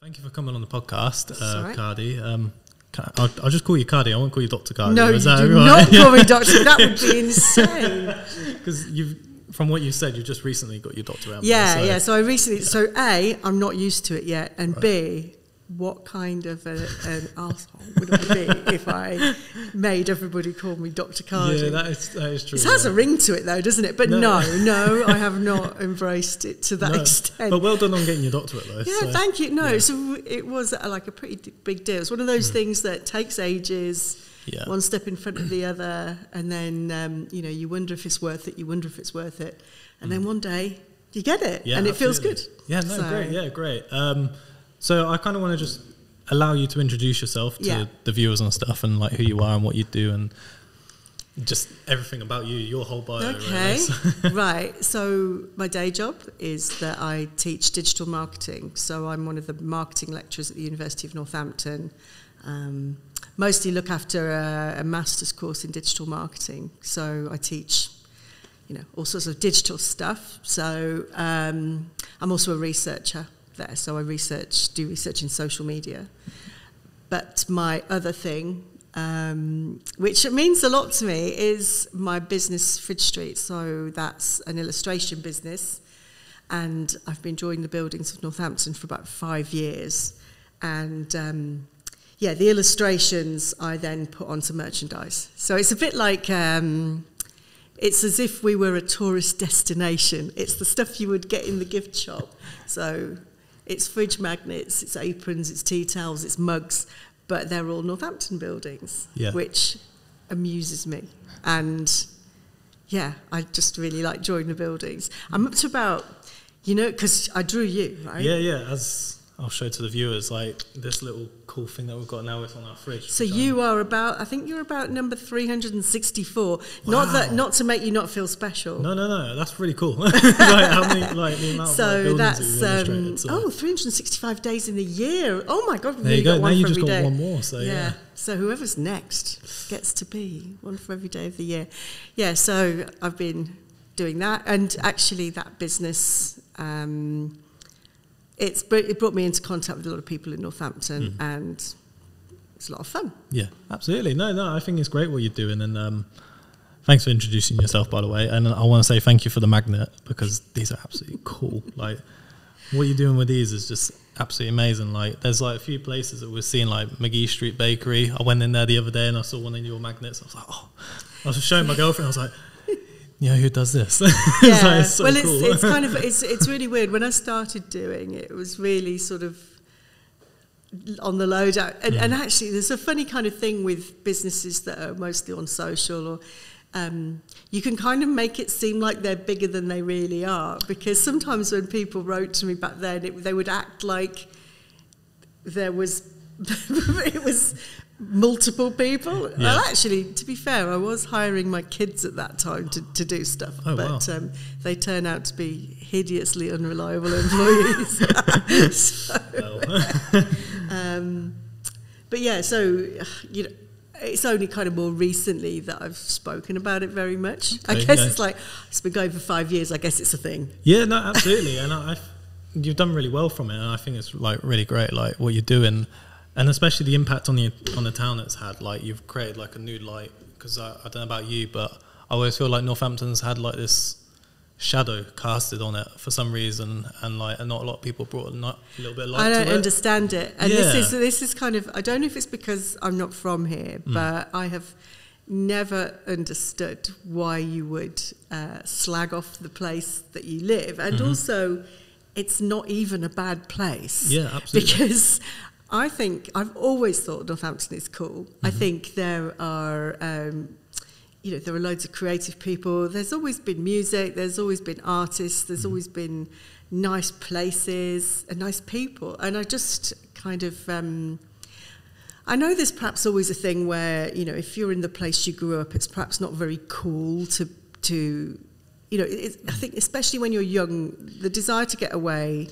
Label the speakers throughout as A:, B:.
A: Thank you for coming on the podcast, Kardi. I'll just call you Kardi. I won't call you Dr. Kardi.
B: No, you do not call me Doctor. That would be insane.
A: Because from what you said, you just recently got your doctorate.
B: Yeah. So I recently. So A, I'm not used to it yet, and B, what kind of an arsehole would I be if I made everybody call me Dr. Kardi?
A: Yeah, that is true.
B: It has a ring to it, though, doesn't it? But no, I have not embraced it to that extent.
A: But well done on getting your doctorate, though.
B: Yeah,
A: so.
B: Thank you. So it was like a pretty big deal. It's one of those things that takes ages. Yeah. One step in front of the other, and then you wonder if it's worth it. And then one day you get it, and it feels good.
A: Yeah, great. Yeah, great. So I kind of want to just allow you to introduce yourself to the viewers and stuff, and like who you are and what you do, and just everything about you, your whole bio.
B: Okay, right. So my day job is that I teach digital marketing. So I'm one of the marketing lecturers at the University of Northampton. Mostly look after a master's course in digital marketing. So I teach, all sorts of digital stuff. So I'm also a researcher there. So I do research in social media. But my other thing, which means a lot to me, is my business, Fridge Street. So that's an illustration business. And I've been drawing the buildings of Northampton for about 5 years. And the illustrations I then put onto merchandise. So it's a bit like, it's as if we were a tourist destination. It's the stuff you would get in the gift shop. So it's fridge magnets, it's aprons, it's tea towels, it's mugs, but they're all Northampton buildings, which amuses me. And I just really like drawing the buildings. I'm up to about, because I drew you, right?
A: Yeah, as I'll show to the viewers, like this little cool thing that we've got now is on our fridge.
B: So I think you're about number 364. Wow. Not to make you not feel special.
A: No, that's really cool. The amount
B: so
A: of
B: that's
A: buildings that you've illustrated.
B: 365 days in the year. Oh my God,
A: there you go.
B: Got one
A: now you
B: for
A: just
B: every
A: got
B: day.
A: one more. So yeah.
B: So whoever's next gets to be one for every day of the year. Yeah. So I've been doing that, and actually that business. It brought me into contact with a lot of people in Northampton, and it's a lot of fun. Yeah,
A: absolutely. No, I think it's great what you're doing, and thanks for introducing yourself, by the way. And I want to say thank you for the magnet, because these are absolutely cool. Like, what you're doing with these is just absolutely amazing. Like, there's like a few places that we're seeing, like McGee Street Bakery. I went in there the other day and I saw one of your magnets. I was like, I was showing my girlfriend. I was like, who does this?
B: Yeah,
A: it's so cool.
B: It's kind of it's really weird. When I started doing it, it was really sort of on the loadout. And actually, there's a funny kind of thing with businesses that are mostly on social, or you can kind of make it seem like they're bigger than they really are. Because sometimes when people wrote to me back then, they would act like there was it was multiple people. Yeah. Well, actually, to be fair, I was hiring my kids at that time to do stuff, but they turn out to be hideously unreliable employees. It's only kind of more recently that I've spoken about it very much. Okay, I guess it's like it's been going for 5 years. I guess it's a thing.
A: Yeah, no, absolutely, and you've done really well from it, and I think it's like really great, like what you're doing. And especially the impact on the town it's had. Like, you've created like a new light, because I don't know about you, but I always feel like Northampton's had like this shadow casted on it for some reason, and not a lot of people brought a little bit of light to it.
B: I don't understand it, and this is kind of, I don't know if it's because I'm not from here, but I have never understood why you would slag off the place that you live, and also it's not even a bad place.
A: Yeah, absolutely.
B: Because I've always thought Northampton is cool. I think there are, there are loads of creative people. There's always been music. There's always been artists. There's always been nice places and nice people. And I just kind of, I know there's perhaps always a thing where, if you're in the place you grew up, it's perhaps not very cool to I think especially when you're young, the desire to get away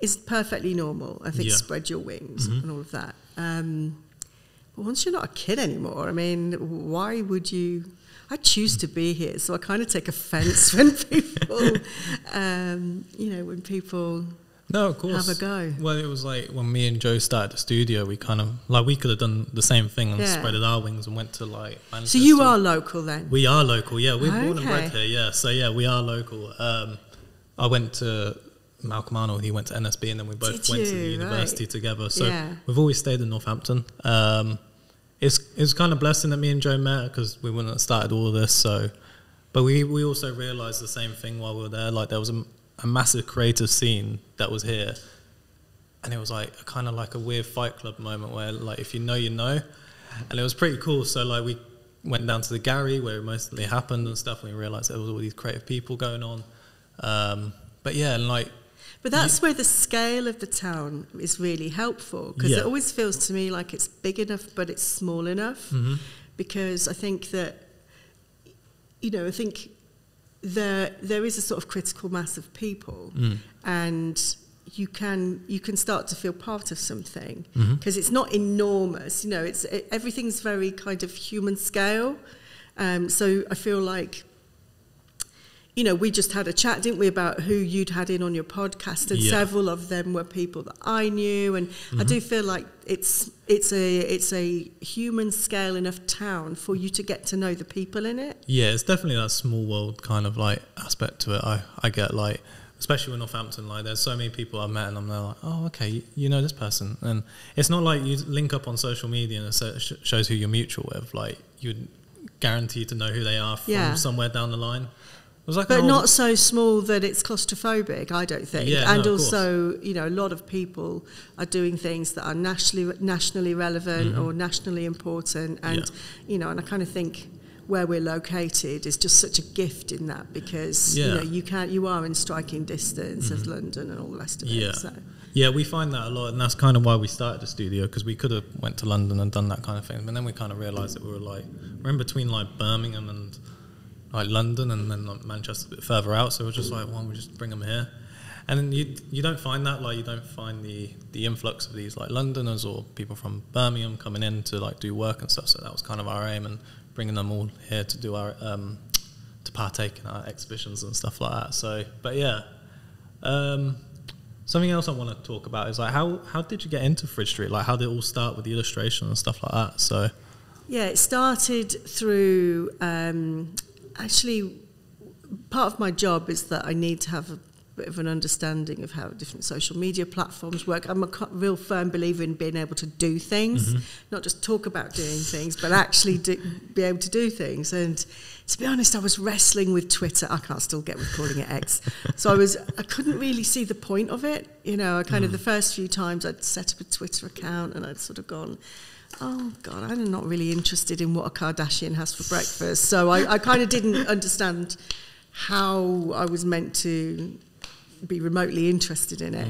B: is perfectly normal. I think spread your wings and all of that. But once you're not a kid anymore, I mean, why would you? I choose to be here, so I kind of take offence when people, when people
A: No, of course.
B: have a go?
A: Well, it was like when me and Joe started the studio, we kind of, like, we could have done the same thing and spreaded our wings and went to, like, Manchester.
B: So you are local then?
A: We are local, yeah. We're born and bred here, yeah. So, yeah, we are local. I went to Malcolm Arnold, he went to NSB, and then we both went to the university together. So we've always stayed in Northampton. It's kind of blessing that me and Joe met, because we wouldn't have started all of this. So, but we also realised the same thing while we were there. Like, there was a massive creative scene that was here, and it was like kind of like a weird Fight Club moment where, like, if you know, you know, and it was pretty cool. So, like, we went down to the Gary where it mostly happened and stuff, and we realised there was all these creative people going on. But yeah, and like.
B: But that's where the scale of the town is really helpful, because it always feels to me like it's big enough, but it's small enough. Mm-hmm. Because I think that, I think there is a sort of critical mass of people, and you can start to feel part of something, because it's not enormous. Everything's very kind of human scale. So I feel like, we just had a chat, didn't we, about who you'd had in on your podcast, and several of them were people that I knew, and I do feel like it's a human scale enough town for you to get to know the people in it. Yeah,
A: it's definitely that small world kind of like aspect to it. I get, like, especially with Northampton, like, there's so many people I've met and I'm there like, oh, okay, you know this person, and it's not like you link up on social media and it shows who you're mutual with. Like, you'd guarantee to know who they are from somewhere down the line. Like,
B: but not so small that it's claustrophobic, I don't think. And also, a lot of people are doing things that are nationally relevant or nationally important. And, and I kind of think where we're located is just such a gift in that, because, you are in striking distance of London and all the rest of it. So.
A: Yeah, we find that a lot, and that's kind of why we started the studio, because we could have went to London and done that kind of thing. But then we kind of realised that we're in between, like, Birmingham and, like, London, and then, like, Manchester a bit further out, so we're just like, why don't we just bring them here? And then you don't find that, like, you don't find the influx of these, like, Londoners or people from Birmingham coming in to, like, do work and stuff. So that was kind of our aim, and bringing them all here to do our to partake in our exhibitions and stuff like that. So, but yeah, something else I want to talk about is, like, how did you get into Fridge Street? Like, how did it all start with the illustration and stuff like that? So
B: yeah, it started through. Actually, part of my job is that I need to have a bit of an understanding of how different social media platforms work. I'm a real firm believer in being able to do things, not just talk about doing things, but actually be able to do things. And to be honest, I was wrestling with Twitter. I can't still get with calling it X. So I couldn't really see the point of it. I kind of, the first few times I'd set up a Twitter account and I'd sort of gone, oh, God, I'm not really interested in what a Kardashian has for breakfast. So I kind of didn't understand how I was meant to be remotely interested in it.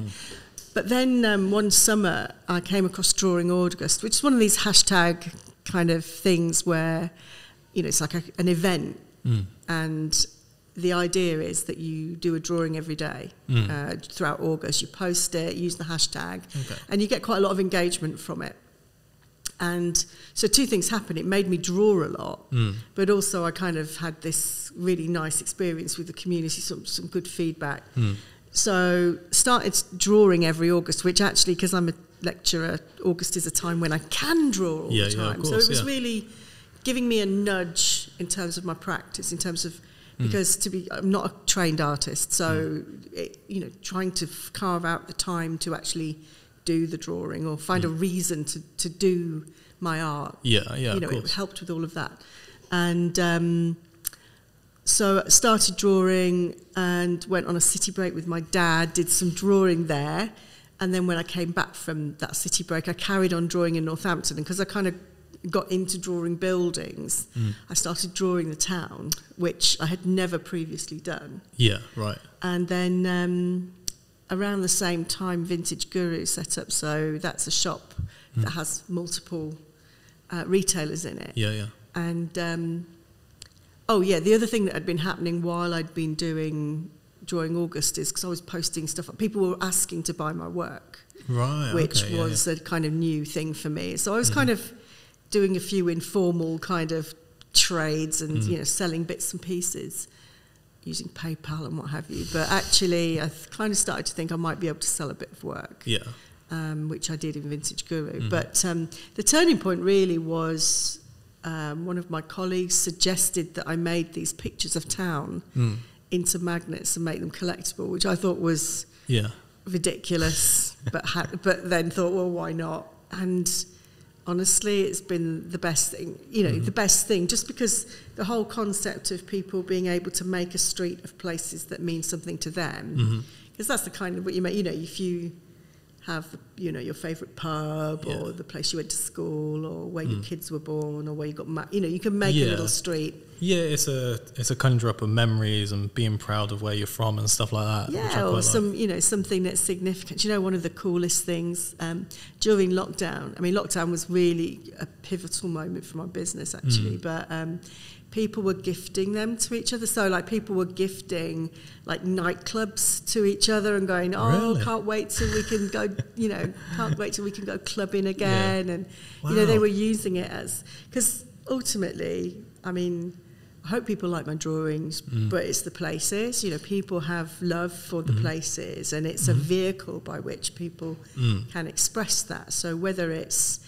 B: But then one summer I came across Drawing August, which is one of these hashtag kind of things where, it's like an event. And the idea is that you do a drawing every day throughout August. You post it, use the hashtag, and you get quite a lot of engagement from it. And so two things happened. It made me draw a lot, but also I kind of had this really nice experience with the community, some good feedback. So started drawing every August, which actually, because I'm a lecturer, August is a time when I can draw all the time. Course, so it was really giving me a nudge in terms of my practice, in terms of, because I'm not a trained artist, so trying to carve out the time to actually do the drawing or find a reason to do my art. It helped with all of that. And so I started drawing and went on a city break with my dad, did some drawing there. And then when I came back from that city break, I carried on drawing in Northampton. And because I kind of got into drawing buildings, I started drawing the town, which I had never previously done.
A: Yeah, right.
B: And then around the same time, Vintage Guru set up. So that's a shop that has multiple retailers in it.
A: Yeah.
B: And the other thing that had been happening while I'd been doing Drawing August is because I was posting stuff. People were asking to buy my work,
A: right?
B: Which was a kind of new thing for me. So I was kind of doing a few informal kind of trades and selling bits and pieces. using PayPal and what have you. But actually, I kind of started to think I might be able to sell a bit of work, which I did in Vintage Guru. But the turning point really was one of my colleagues suggested that I made these pictures of town into magnets and make them collectible, which I thought was ridiculous, but then thought, well, why not? And honestly, it's been the best thing, the best thing, just because the whole concept of people being able to make a street of places that mean something to them, because that's the kind of what you make, if you have, your favourite pub or the place you went to school or where your kids were born or where you got you can make a little street. Yeah,
A: it's a conjure up of memories and being proud of where you're from and stuff like that.
B: Yeah, or something that's significant. One of the coolest things during lockdown, lockdown was really a pivotal moment for my business actually, but people were gifting them to each other. So people were gifting nightclubs to each other and going, really? Can't wait till we can go, can't wait till we can go clubbing again. And, they were using it as, because ultimately, I hope people like my drawings, but it's the places. People have love for the places, and it's a vehicle by which people can express that. So whether it's,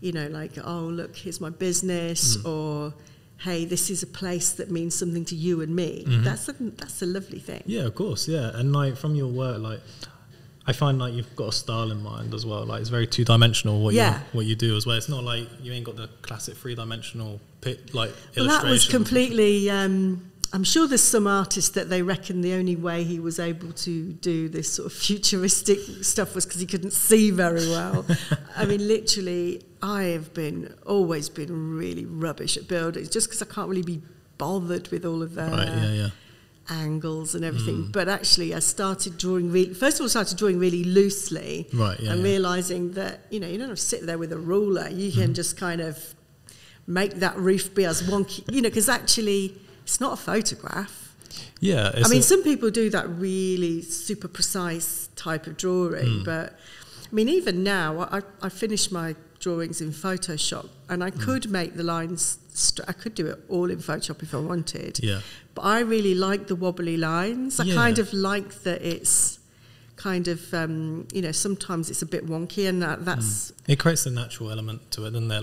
B: oh, look, here's my business, or hey, this is a place that means something to you and me. That's a lovely thing.
A: Yeah, of course, yeah. And from your work, I find you've got a style in mind as well. It's very two-dimensional what you do as well. It's not like you ain't got the classic three-dimensional illustration.
B: Well, that was completely. I'm sure there's some artists that they reckon the only way he was able to do this sort of futuristic stuff was because he couldn't see very well. Literally, I have always been really rubbish at buildings, just because I can't really be bothered with all of the angles and everything. But actually, I started drawing really loosely, and realising that you don't have to sit there with a ruler. You can just kind of make that roof be as wonky, because actually it's not a photograph.
A: Yeah,
B: some people do that really super precise type of drawing, but even now I finish my drawings in Photoshop, and I could make the lines. I could do it all in Photoshop if I wanted. Yeah. But I really like the wobbly lines. I kind of like that it's kind of sometimes it's a bit wonky, and that's
A: it creates a natural element to it, doesn't there?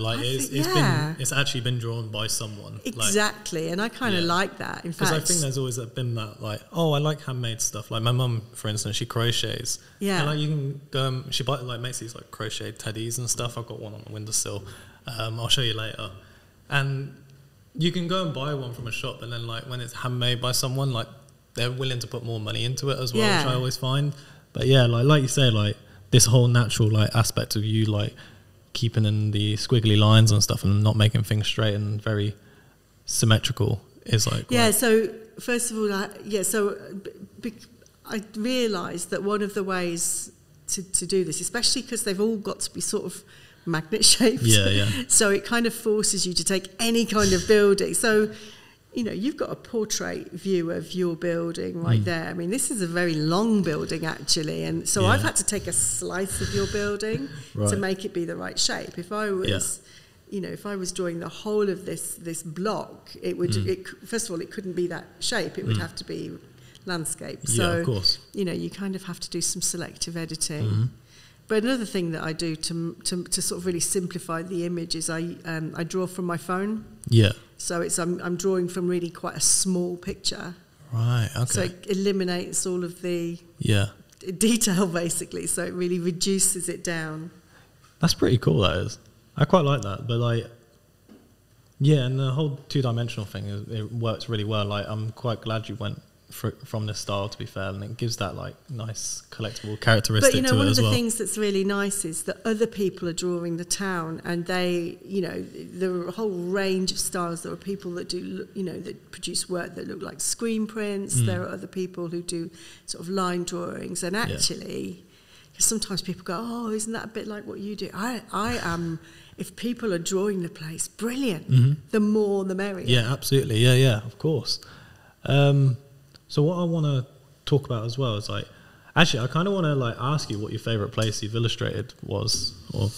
A: It's actually been drawn by someone.
B: Exactly, and I kind of like that. In fact,
A: because I think there's always been that I like handmade stuff. My mum, for instance, she crochets. Yeah. And you can go. She makes these crochet teddies and stuff. I've got one on the windowsill. I'll show you later. And you can go and buy one from a shop, and then when it's handmade by someone, they're willing to put more money into it as well, which I always find. But yeah, like you say, this whole natural aspect of you keeping in the squiggly lines and stuff and not making things straight and very symmetrical is
B: So first of all, I realised that one of the ways to do this, especially because they've all got to be sort of magnet shaped, so it kind of forces you to take any kind of building. So you've got a portrait view of your building right there. This is a very long building actually, and so I've had to take a slice of your building to make it be the right shape. If I was if I was drawing the whole of this block, it would first of all, it couldn't be that shape. It would have to be landscape. So
A: of course.
B: You kind of have to do some selective editing. But another thing that I do to sort of really simplify the image is I draw from my phone. Yeah. So I'm drawing from really quite a small picture.
A: Right. Okay.
B: So it eliminates all of the detail basically. So it really reduces it down.
A: That's pretty cool. That is. I quite like that. But and the whole two-dimensional thing it works really well. I'm quite glad you went from this style, to be fair, and it gives that nice collectible characteristic to it as well.
B: But one of the things that's really nice is that other people are drawing the town, and they, there are a whole range of styles. There are people that do, that produce work that look like screen prints. There are other people who do sort of line drawings, and actually, because sometimes people go, "Oh, isn't that a bit like what you do?" I am. If people are drawing the place, brilliant. The more, the merrier.
A: Yeah, absolutely. Yeah, of course. So what I want to talk about as well is actually I kind of want to ask you what your favourite place you've illustrated was. Or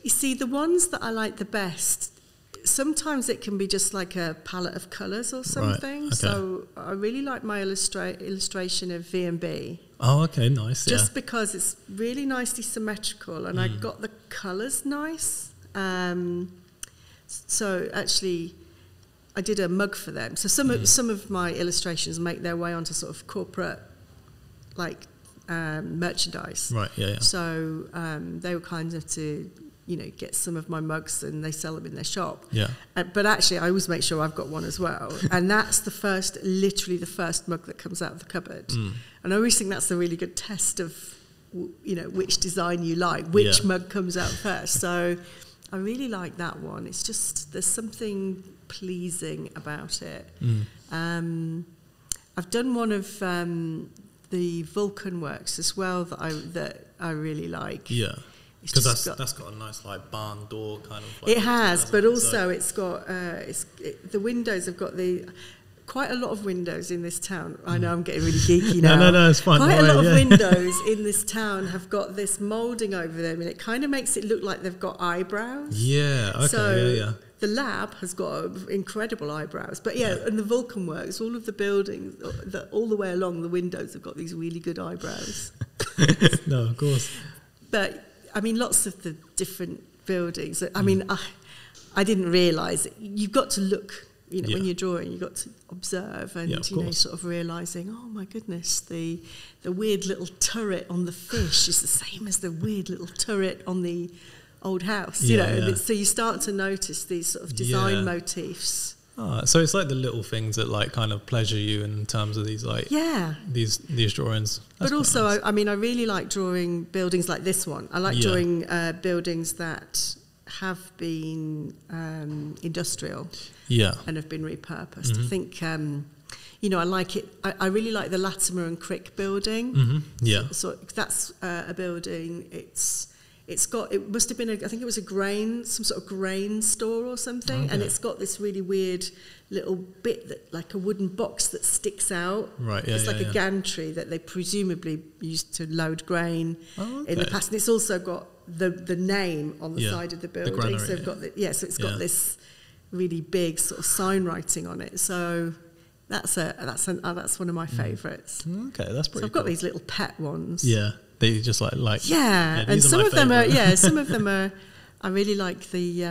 B: you see, the ones that I like the best sometimes it can be just like a palette of colours or something.
A: Right. Okay.
B: So I really like my illustration of V&B.
A: Oh, okay, nice.
B: Just because it's really nicely symmetrical, and I got the colours nice. So actually, I did a mug for them. So some of my illustrations make their way onto sort of corporate, like merchandise.
A: Right. Yeah.
B: So they were kind enough to, get some of my mugs, and they sell them in their shop.
A: Yeah.
B: But actually, I always make sure I've got one as well. And that's literally the first mug that comes out of the cupboard. And I always think that's a really good test of, which design you like, which mug comes out first. So I really like that one. It's just, there's something pleasing about it. I've done one of the Vulcan works as well that I really like.
A: Yeah. Because that's got a nice like barn door kind of.
B: It has, but also it's got the windows have got quite a lot of windows in this town. I know I'm getting really geeky now.
A: No, it's fine.
B: Quite a lot of windows in this town have got this moulding over them, and it kind of makes it look like they've got eyebrows.
A: Yeah. Okay.
B: So the lab has got incredible eyebrows, but and the Vulcan works, all of the buildings, all the way along the windows have got these really good eyebrows.
A: No, of course.
B: But I mean, lots of the different buildings. I mean, I didn't realise you've got to look. When you're drawing, you've got to observe and sort of realising, oh my goodness, the weird little turret on the fish is the same as the weird little turret on the old house. So you start to notice these sort of design motifs.
A: Oh, so it's like the little things that like kind of pleasure you in terms of these like these drawings. That's
B: but also,
A: nice.
B: I mean, I really like drawing buildings like this one. I like drawing buildings that have been industrial and have been repurposed. I think I like it. I really like the Latimer and Crick building. So that's a building. It must have been I think it was some sort of grain store or something, and it's got this really weird little bit that like a wooden box that sticks out.
A: Right,
B: it's like a gantry that they presumably used to load grain in the past, and it's also got the name on the side of the building.
A: Granary,
B: so got so it's got this really big sort of sign writing on it. So that's one of my favourites.
A: Okay, that's pretty.
B: So I've got these little pet ones.
A: Yeah. They just like
B: and some of them are I really like the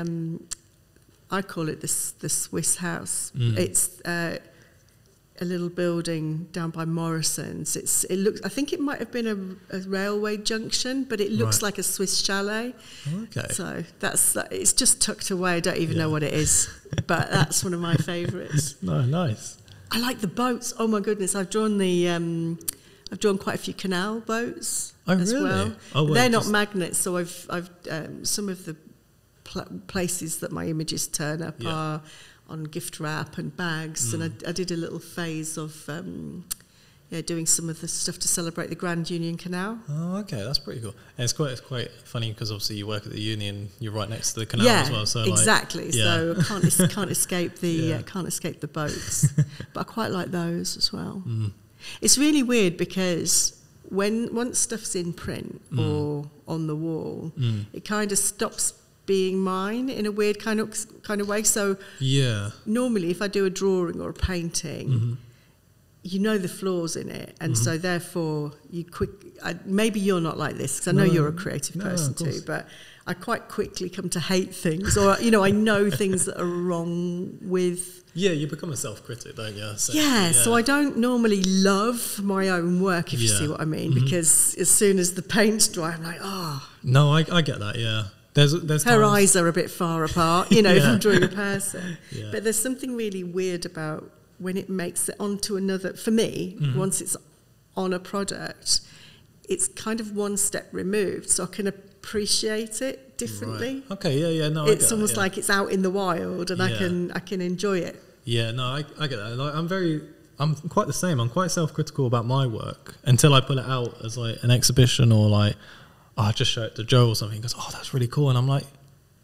B: I call it the Swiss house. It's a little building down by Morrison's. It looks, I think it might have been a railway junction, but it looks like a Swiss chalet.
A: Okay.
B: So it's just tucked away. I don't even know what it is, but that's one of my favourites.
A: No, nice.
B: I like the boats. Oh my goodness, I've drawn quite a few canal boats as well. Oh, they're not magnets, so I've some of the places that my images turn up are on gift wrap and bags, and I did a little phase of doing some of the stuff to celebrate the Grand Union Canal.
A: Oh, okay, that's pretty cool. And it's quite funny because obviously you work at the uni and you're right next to the canal as well. So
B: exactly. So I can't escape the boats, but I quite like those as well. It's really weird because once stuff's in print or on the wall, it kind of stops being mine in a weird kind of way. So normally if I do a drawing or a painting, the flaws in it, and so therefore maybe you're not like this because I know you're a creative person too, but I quite quickly come to hate things, or I know things that are wrong with.
A: Yeah, you become a self-critic, don't you?
B: So I don't normally love my own work, if you see what I mean, because as soon as the paint's dry, I'm like,
A: No, I get that, yeah. There's
B: her eyes are a bit far apart, if I'm drawing a person. But there's something really weird about when it makes it onto another, for me, once it's on a product, it's kind of one step removed, so I can appreciate it differently.
A: Right. Okay, no,
B: it's almost like it's out in the wild, and I can enjoy it. Yeah,
A: no, I get that. Like, I'm quite the same. I'm quite self-critical about my work until I put it out as like an exhibition, or like I just show it to Joe or something. He goes, that's really cool, and I'm like,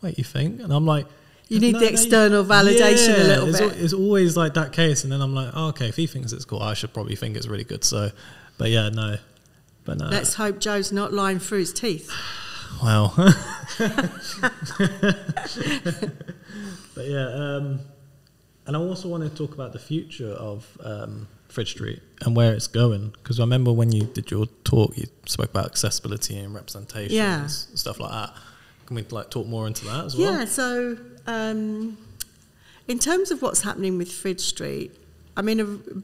A: wait, you think? And I'm like,
B: you need the external validation a little bit.
A: It's always like that case, and then I'm like, okay, if he thinks it's cool, I should probably think it's really good. So, but no.
B: Let's hope Joe's not lying through his teeth.
A: Wow. But yeah, and I also want to talk about the future of Fridge Street and where it's going, because I remember when you did your talk, you spoke about accessibility and representation and stuff like that. Can we like talk more into that as well?
B: Yeah. So in terms of what's happening with Fridge Street, I mean,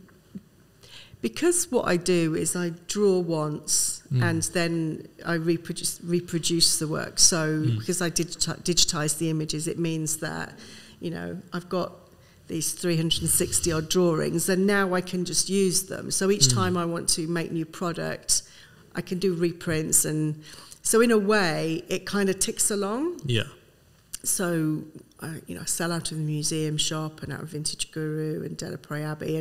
B: because what I do is I draw once and then I reproduce the work. So because I digitize the images, it means that, you know, I've got these 360 odd drawings, and now I can just use them. So each time I want to make new product, I can do reprints, and so in a way it kind of ticks along. Yeah. So you know, I sell out of the museum shop and out of Vintage Guru and Delaprey Abbey,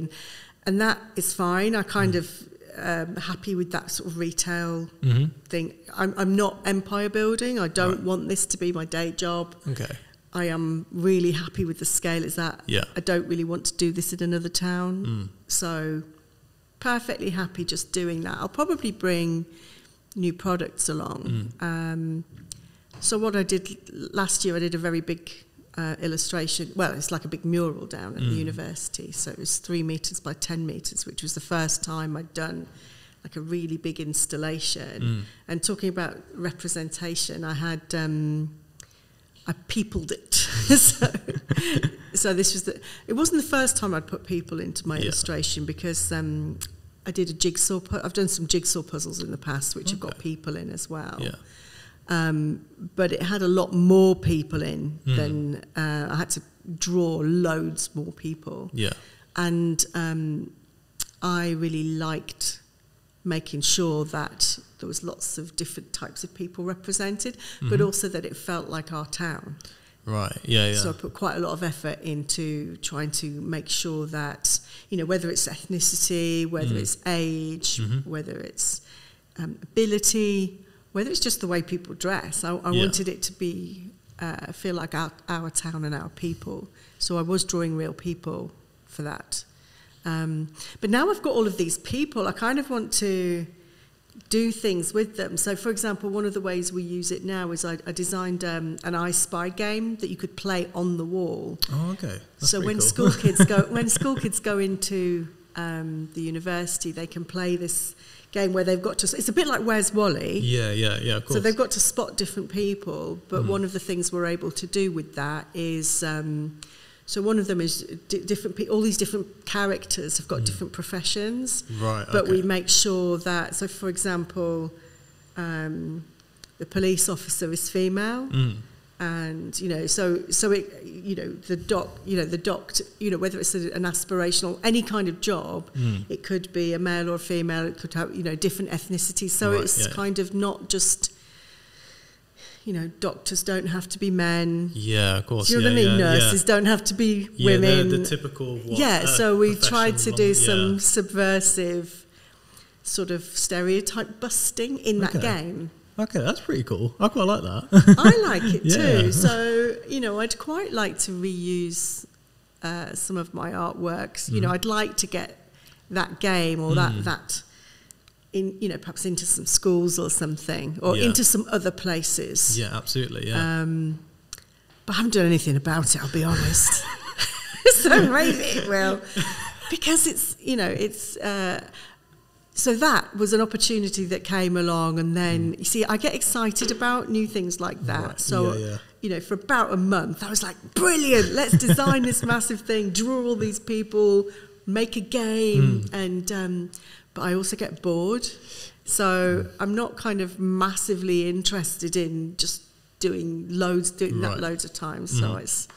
B: and that is fine. I kind of happy with that sort of retail thing. I'm not empire building. I don't want this to be my day job. Okay. I am really happy with the scale it's at. Yeah. I don't really want to do this in another town. So perfectly happy just doing that. I'll probably bring new products along. So what I did last year, I did a very big illustration. Well, it's like a big mural down at the university. So it was 3 meters by 10 meters, which was the first time I'd done like a really big installation. And talking about representation, I had... I peopled it. so this was it wasn't the first time I'd put people into my illustration, because I did a jigsaw. I've done some jigsaw puzzles in the past, which have got people in as well. Yeah. But it had a lot more people in than I had to draw loads more people. Yeah. And I really liked making sure that there was lots of different types of people represented, but also that it felt like our town. Right, yeah. So I put quite a lot of effort into trying to make sure that, you know, whether it's ethnicity, whether it's age, whether it's ability, whether it's just the way people dress, I wanted it to be, feel like our town and our people. So I was drawing real people for that. But now I've got all of these people, I kind of want to do things with them. So, for example, one of the ways we use it now is I designed an I Spy game that you could play on the wall. Oh, okay. That's so when cool. school kids go into the university, they can play this game where they've got to. It's a bit like Where's Wally? Yeah. Of course. So they've got to spot different people. But one of the things we're able to do with that is. So one of them is different. All these different characters have got different professions, right? But we make sure that. So, for example, the police officer is female, and you know, so it, you know, the doctor, you know, whether it's an aspirational, any kind of job, it could be a male or a female. It could have, you know, different ethnicities. So it's kind of not just. You know, doctors don't have to be men. Yeah, of course. Do you know what I mean? Nurses don't have to be women.
A: The typical.
B: So we tried to do some subversive sort of stereotype busting in that game.
A: Okay, that's pretty cool. I quite like that.
B: I like it too. So, you know, I'd quite like to reuse some of my artworks. You know, I'd like to get that game or that in, you know, perhaps into some schools or something, or into some other places. Yeah, absolutely, yeah. But I haven't done anything about it, I'll be honest. So maybe it will. Because it's, you know, it's... so that was an opportunity that came along, and then, you see, I get excited about new things like that. Right. So, you know, for about a month, I was like, brilliant, let's design this massive thing, draw all these people, make a game, and... but I also get bored. So I'm not kind of massively interested in just doing that loads of times. So it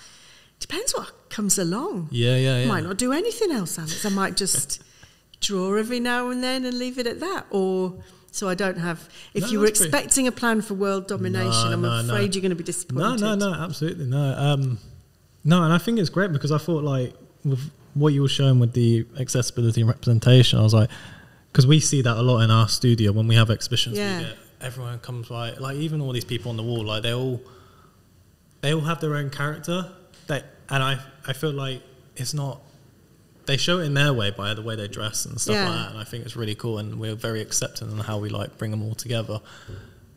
B: depends what comes along. I might not do anything else, Alex. I might just draw every now and then and leave it at that. Or so I don't have... If you were expecting a plan for world domination, I'm afraid you're going to be disappointed.
A: No, absolutely no. No, and I think it's great because I thought, like, with what you were showing with the accessibility and representation, I was like... Because we see that a lot in our studio when we have exhibitions. Yeah. We get everyone comes by, like even all these people on the wall, like they all have their own character. And I feel like it's not. They show it in their way by the way they dress and stuff like that. And I think it's really cool, and we're very accepting in how we like bring them all together.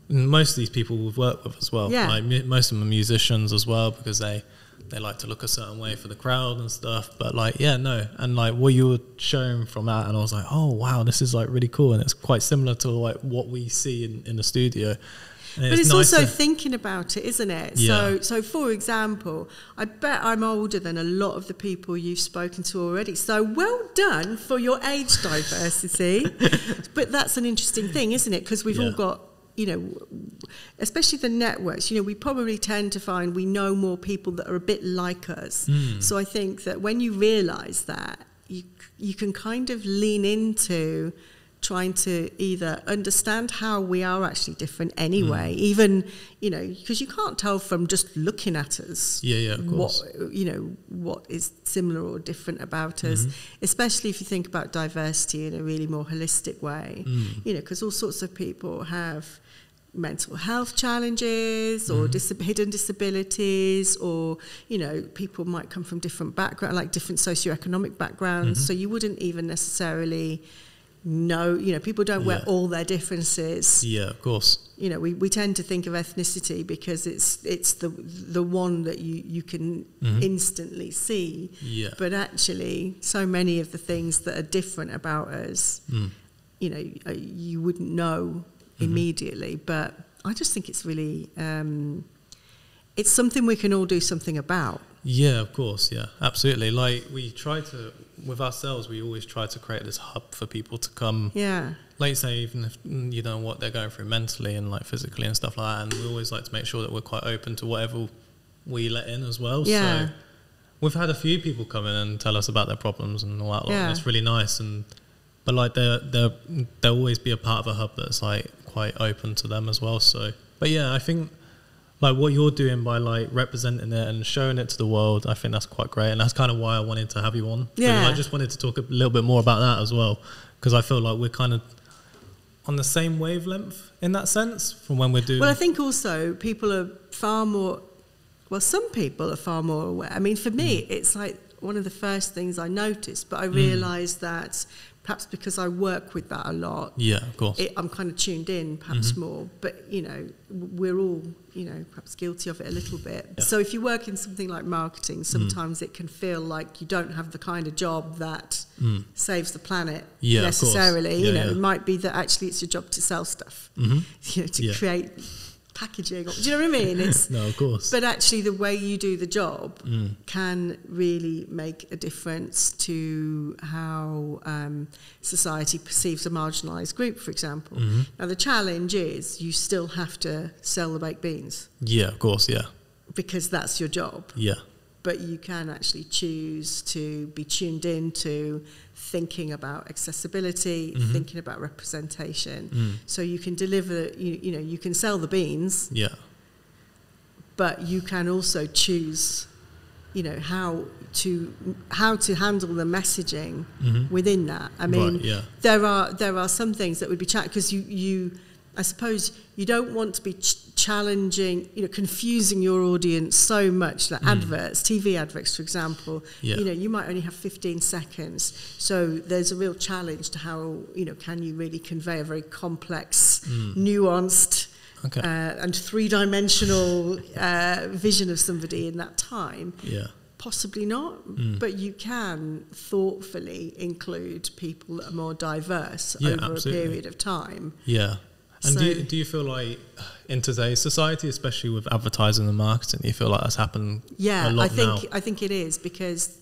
A: And most of these people we've worked with as well. Yeah. Like most of them are musicians as well, because they they like to look a certain way for the crowd and stuff. But like, yeah, no. And like what you were showing from that, and I was like, oh wow, this is like really cool. And it's quite similar to like what we see in the studio. And
B: but it's
A: nice
B: also thinking about it, isn't it?
A: Yeah.
B: So for example, I bet I'm older than a lot of the people you've spoken to already. So well done for your age diversity. But that's an interesting thing, isn't it? Because we've all got, you know, especially the networks, you know, we probably tend to find we know more people that are a bit like us. So I think that when you realise that, you can kind of lean into trying to either understand how we are actually different anyway, even, you know, because you can't tell from just looking at us
A: of course.
B: what is similar or different about us, especially if you think about diversity in a really more holistic way, you know, because all sorts of people have mental health challenges or hidden disabilities, or, you know, people might come from different backgrounds, like different socioeconomic backgrounds, so you wouldn't even necessarily know, you know, people don't wear all their differences. Yeah,
A: of course.
B: You know, we tend to think of ethnicity because it's the one that you can instantly see. Yeah. But actually, so many of the things that are different about us, you know, you wouldn't know immediately. But I just think it's really, it's something we can all do something about.
A: Yeah, of course, yeah, absolutely. Like we try to, with ourselves, we always try to create this hub for people to come. Yeah. Like say, even if you know what they're going through mentally and like physically and stuff like that, and we always like to make sure that we're quite open to whatever we let in as well. Yeah. So we've had a few people come in and tell us about their problems and all that. Yeah. And it's really nice, but like they'll always be a part of a hub that's like quite open to them as well. So, but yeah, I think, like what you're doing by like representing it and showing it to the world, I think that's quite great, and that's kind of why I wanted to have you on. Yeah, I just wanted to talk a little bit more about that as well, because I feel like we're kind of on the same wavelength in that sense from when we're doing.
B: Well, I think also people are far more. Well, some people are far more aware. I mean, for me, it's like one of the first things I noticed, but I realised that perhaps because I work with that a lot. Yeah, of course. I'm kind of tuned in perhaps more. But, you know, we're all, you know, perhaps guilty of it a little bit. Yeah. So if you work in something like marketing, sometimes it can feel like you don't have the kind of job that saves the planet necessarily. You know, it might be that actually it's your job to sell stuff, you know, to create packaging. Do you know what I mean? It's,
A: no, of course.
B: But actually the way you do the job can really make a difference to how society perceives a marginalised group, for example. Now the challenge is you still have to sell the baked beans.
A: Yeah, of course, yeah.
B: Because that's your job. Yeah. But you can actually choose to be tuned in to thinking about accessibility, thinking about representation. So you can deliver, you know, you can sell the beans. Yeah. But you can also choose, you know, how to handle the messaging within that. I mean, there are some things that would be because you I suppose you don't want to be challenging, you know, confusing your audience so much. Like adverts, TV adverts, for example, you know, you might only have 15 seconds. So there's a real challenge to how, you know, can you really convey a very complex, nuanced, and three-dimensional vision of somebody in that time? Yeah. Possibly not, but you can thoughtfully include people that are more diverse over a period of time. Yeah. And
A: do you feel like in today's society, especially with advertising and marketing, you feel like that's happened a lot now?
B: I think it is, because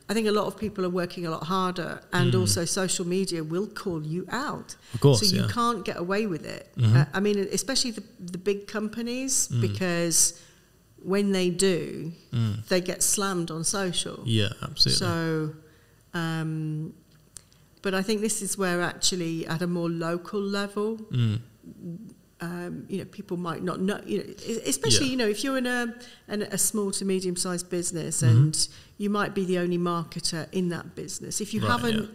B: I think a lot of people are working a lot harder, and also social media will call you out.
A: Of course,
B: so you can't get away with it. I mean, especially the big companies, because when they do, they get slammed on social. Yeah, absolutely. So, but I think this is where actually at a more local level, you know, people might not know, you know, especially, you know, if you're in a small to medium-sized business and you might be the only marketer in that business. If you haven't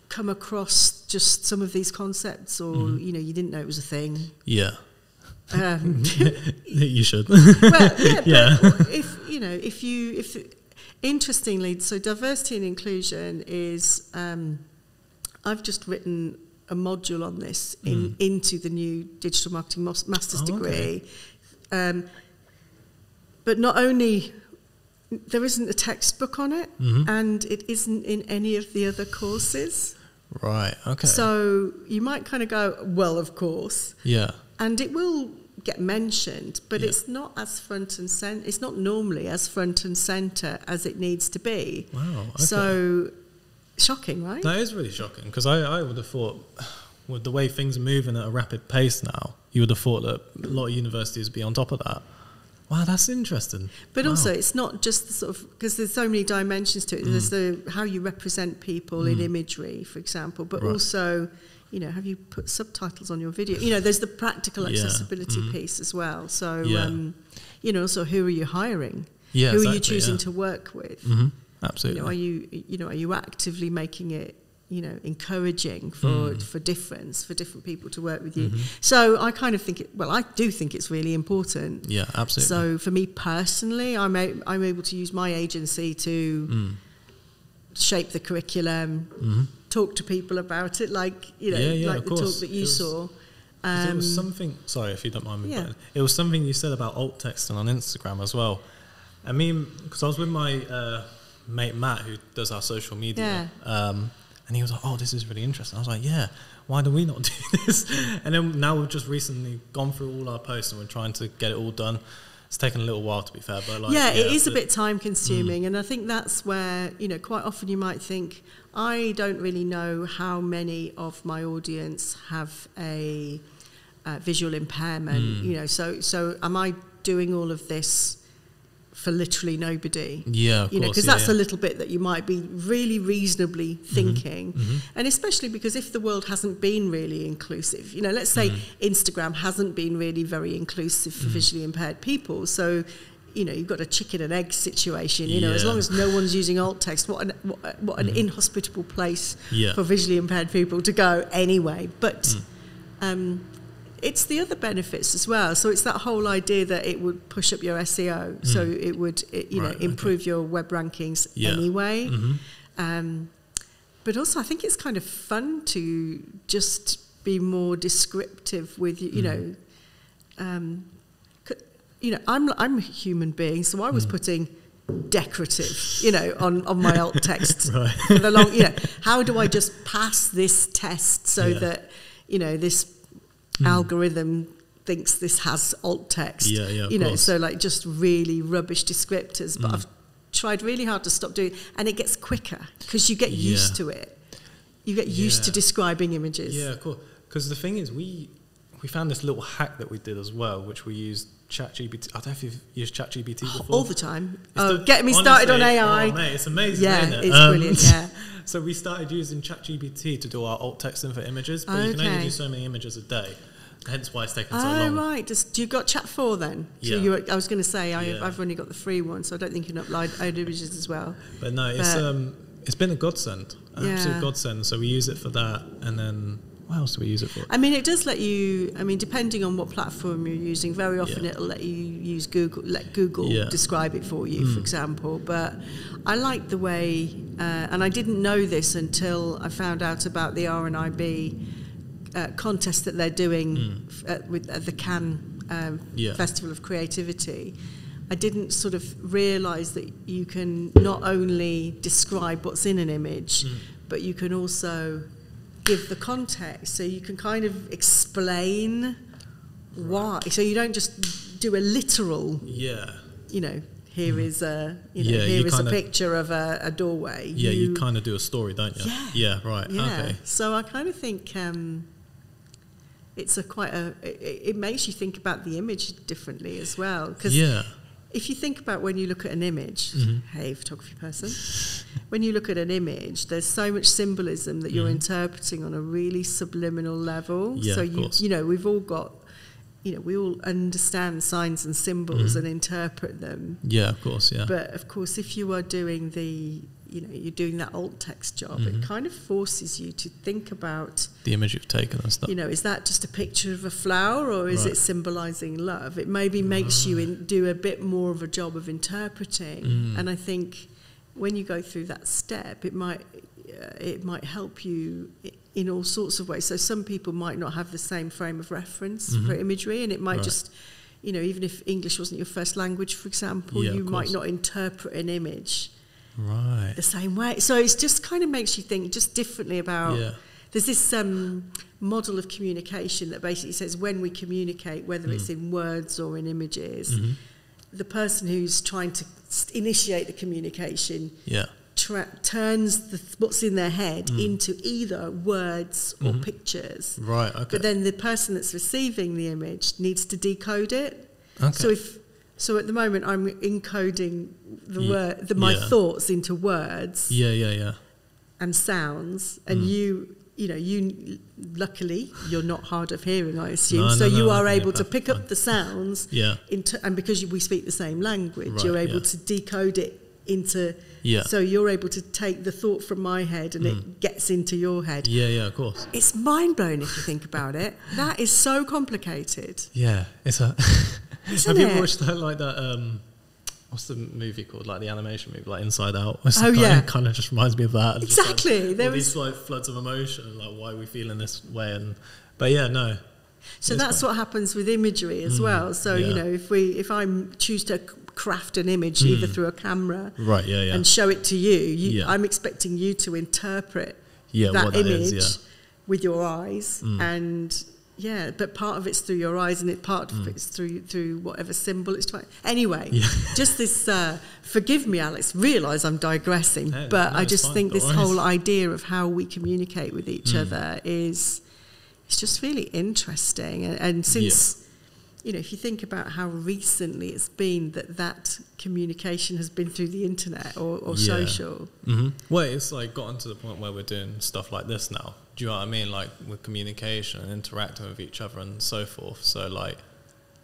B: come across just some of these concepts, or, you know, you didn't know it was a thing. Yeah.
A: You should.
B: Well, yeah, but if interestingly, so diversity and inclusion is, I've just written a module on this into the new digital marketing master's degree. But not only there isn't a textbook on it, and it isn't in any of the other courses.
A: Right, okay.
B: So you might kind of go, well, of course.
A: Yeah.
B: And it will get mentioned, but it's not as front and center. It's not normally as front and center as it needs to be.
A: Wow, okay.
B: So shocking, right?
A: That is really shocking, because I would have thought, with the way things are moving at a rapid pace now, you would have thought that a lot of universities would be on top of that. Wow, that's interesting.
B: But also, it's not just the sort of, because there's so many dimensions to it. There's the how you represent people in imagery, for example, but also, you know, have you put subtitles on your video? You know, there's the practical accessibility piece as well. So, you know, so who are you hiring?
A: Yeah,
B: who are you choosing to work with?
A: Absolutely.
B: You know, are you actively making it, you know, encouraging for different people to work with you? So I kind of think I do think it's really important.
A: Yeah, absolutely.
B: So for me personally, I'm able to use my agency to shape the curriculum, talk to people about it, like, you know, like the talk that you saw.
A: It was something, sorry if you don't mind me, but it was something you said about alt texting on Instagram as well. I mean, because I was with my mate Matt, who does our social media, and he was like, oh, this is really interesting. I was like, yeah, why do we not do this? And then now we've just recently gone through all our posts and we're trying to get it all done. It's taken a little while, to be fair. But like,
B: it is a bit time consuming. And I think that's where, you know, quite often you might think, I don't really know how many of my audience have a visual impairment, you know, so am I doing all of this for literally nobody?
A: Yeah, of
B: you know,
A: course,
B: because that's a little bit that you might be really reasonably thinking. And especially because if the world hasn't been really inclusive, you know, let's say Instagram hasn't been really very inclusive for visually impaired people, so, you know, you've got a chicken and egg situation, you know, as long as no one's using alt text, what an inhospitable place for visually impaired people to go anyway. But it's the other benefits as well. So it's that whole idea that it would push up your SEO, so it would, improve your web rankings anyway. But also, I think it's kind of fun to just be more descriptive with, you know. You know, I'm a human being, so I was putting decorative, you know, on my alt text for the long. You know, how do I just pass this test so that, you know, this algorithm thinks this has alt text, you know, so like just really rubbish descriptors, but I've tried really hard to stop doing, and it gets quicker because you get used to it. You get used to describing images.
A: Yeah, cool. Because the thing is, we found this little hack that we did as well, which we used ChatGPT. I don't know if you've used ChatGPT before.
B: All the time. Get me started on AI.
A: Oh, mate, it's amazing,
B: yeah,
A: isn't it?
B: It's brilliant, yeah.
A: So we started using ChatGPT to do our alt texting for images, but you can only do so many images a day. Hence why it's taken so long.
B: Oh, right. Do you got Chat 4 then?
A: Yeah.
B: So I was going to say, I've only got the free one, so I don't think you can upload images as well.
A: But no, it's been a godsend, an absolute godsend. So we use it for that, and then what else do we use it for?
B: I mean, it does let you, I mean, depending on what platform you're using, very often it'll let you use Google, let Google describe it for you, for example. But I like the way, and I didn't know this until I found out about the RNIB contest that they're doing at the Cannes Festival of Creativity. I didn't sort of realise that you can not only describe what's in an image, but you can also give the context. So you can kind of explain why. So you don't just do a literal, you know, here is a, here is a picture of a doorway.
A: Yeah, you kind of do a story, don't you? Yeah, right.
B: Yeah.
A: Okay.
B: So I kind of think it's it makes you think about the image differently as well. Because if you think about when you look at an image, hey, photography person, when you look at an image, there's so much symbolism that you're interpreting on a really subliminal level.
A: Yeah,
B: so
A: you
B: know, we've all got, you know, we all understand signs and symbols and interpret them.
A: Yeah, of course, yeah.
B: But of course, if you are doing you're doing that alt text job, it kind of forces you to think about
A: the image you've taken and stuff.
B: You know, is that just a picture of a flower, or is it symbolising love? It maybe makes you do a bit more of a job of interpreting. And I think when you go through that step, it might help you in all sorts of ways. So some people might not have the same frame of reference for imagery, and it might just, even if English wasn't your first language, for example, you might not interpret an image the same way. So it just kind of makes you think just differently about... There's this model of communication that basically says when we communicate, whether it's in words or in images, the person who's trying to initiate the communication turns what's in their head into either words or pictures.
A: Right, okay.
B: But then the person that's receiving the image needs to decode it. Okay. So at the moment I'm encoding my thoughts into words. And sounds, and you luckily you're not hard of hearing, I assume. You are able to pick up the sounds. And because we speak the same language, you're able to decode it into. So you're able to take the thought from my head and it gets into your head.
A: Of course.
B: It's mind blowing if you think about it. That is so complicated.
A: Yeah, it's a.
B: Isn't
A: Have you
B: it?
A: ever watched that? What's the movie called? Like the animation movie, like Inside Out. It kind of just reminds me of that.
B: Exactly.
A: Just these like floods of emotion, and like why we feel in this way. So
B: that's what happens with imagery as well. So if I choose to craft an image either through a camera, and show it to you, I'm expecting you to interpret that image with your eyes and. Yeah, but part of it's through your eyes, and part of it's through whatever symbol it's trying. Anyway, just this. Forgive me, Alex. Realise I'm digressing, but I just think this whole idea of how we communicate with each other it's just really interesting. And since if you think about how recently it's been that communication has been through the internet or social.
A: Well, it's like gotten to the point where we're doing stuff like this now. Do you know what I mean? Like with communication and interacting with each other and so forth. So like,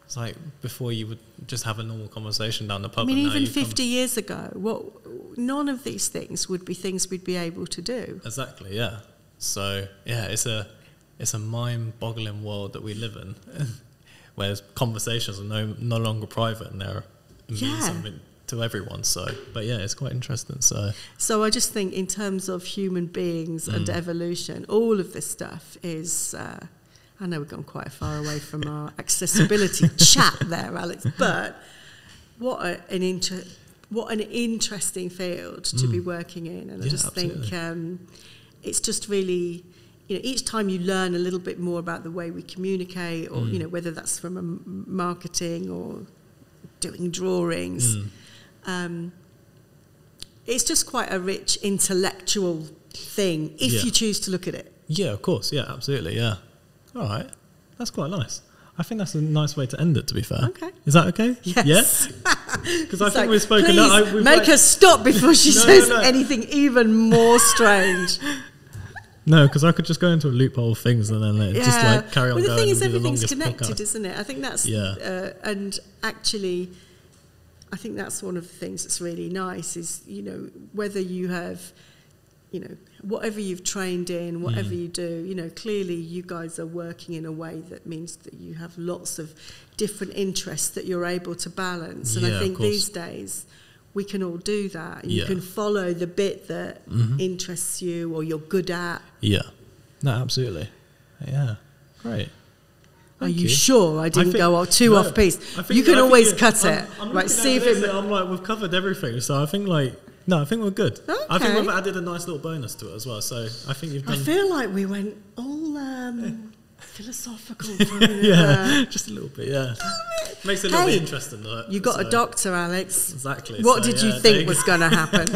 A: it's like before you would just have a normal conversation down the pub.
B: I mean, even 50 years ago, none of these things would be things we'd be able to do.
A: Exactly, yeah. So yeah, it's a mind-boggling world that we live in, where conversations are no longer private and they're something to everyone. But it's quite interesting. So
B: I just think in terms of human beings and evolution, all of this stuff is. I know we've gone quite far away from our accessibility chat there, Alex. But what an interesting field to be working in, and I just think it's just really. Each time you learn a little bit more about the way we communicate, or whether that's from a marketing or doing drawings. It's just quite a rich intellectual thing if you choose to look at it.
A: Yeah, of course. Yeah, absolutely. Yeah. All right. That's quite nice. I think that's a nice way to end it, to be fair.
B: Okay.
A: Is that okay?
B: Yes.
A: Because I think we've spoken...
B: Please make her stop before she says anything even more strange.
A: No, because I could just go into a loophole of things and then just like carry on going.
B: Well, the thing is,
A: and do
B: everything's
A: the
B: connected,
A: podcast.
B: isn't it? I think that's... and actually... I think that's one of the things that's really nice is, whether you have, whatever you've trained in, whatever you do, clearly you guys are working in a way that means that you have lots of different interests that you're able to balance. And I think these days we can all do that. You can follow the bit that interests you or you're good at.
A: Yeah. No, absolutely. Yeah. Great.
B: Are you sure I didn't go too off piece? You can always cut it. Right, see if it.
A: I'm like, we've covered everything, so I think I think we're good.
B: Okay.
A: I think we've added a nice little bonus to it as well. So I think you've done.
B: I feel like we went all philosophical.
A: Just a little bit. Yeah, makes it a little bit interesting.
B: You got a doctor, Alex.
A: Exactly.
B: What did you think was going to happen?